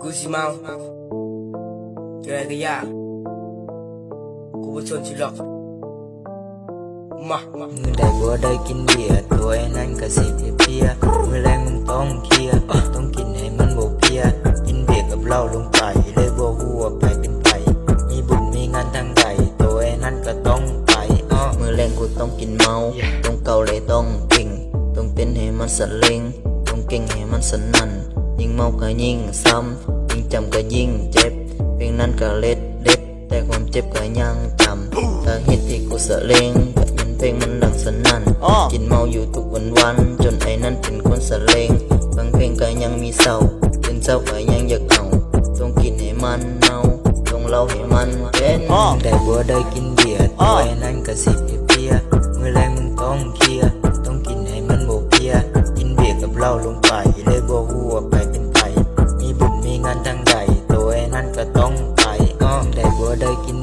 กูสิเมาเจออะไรก็ยากกูไม่ชนชิหรอกมามึงได้บัวได้กินเบียร์ตัวไอ้นั่นก็สิเพียเมื่อแรงมึงต้องเคลียร์ต้องกินให้มันบ่เพียกินเบียร์กับเหล้าลงไปเลยบ่ฮู้ว่าไปเป็นไผมีบุญมีงานทางใดตัวไอ้นั่นก็ต้องไปมื้อแรงกูต้องกินเมาต้องเก่าเลยต้องเก่งต้องเต้นให้มันสะเลงต้องเก่งให้มันสนั่นยิ่งเมาก็ยิ่งซ้ำยิ่งจำก็ยิ่งเจ็บเพลงนั้นก็เด็ดแต่ความเจ็บก็ยังจำถ้าฮิตที่กูสะเลงก็ยันเพลงมันดังสนั่นกินเมาอยู่ทุกวันจนไอ้นั้นเป็นคนสะเลงบางเพลงก็ยังมีเศร้าเป็นเศร้าก็ยังอยากเอาต้องกินให้มันเมาต้องเล่าให้มันเป็นได้บัวได้กินเบียร์ตัวไอ้นั้นก็สิเพียเมื่อไรมึงต้องเคลียร์ต้องกินให้มันบ่เพียกินเบียร์กับเหล้าลงไปเลยบ่ฮู้ว่าไปเป็นไผมีบุญมีงานทางใดตัวไอ้นั้นก็ต้องไปได้บัวได้กิน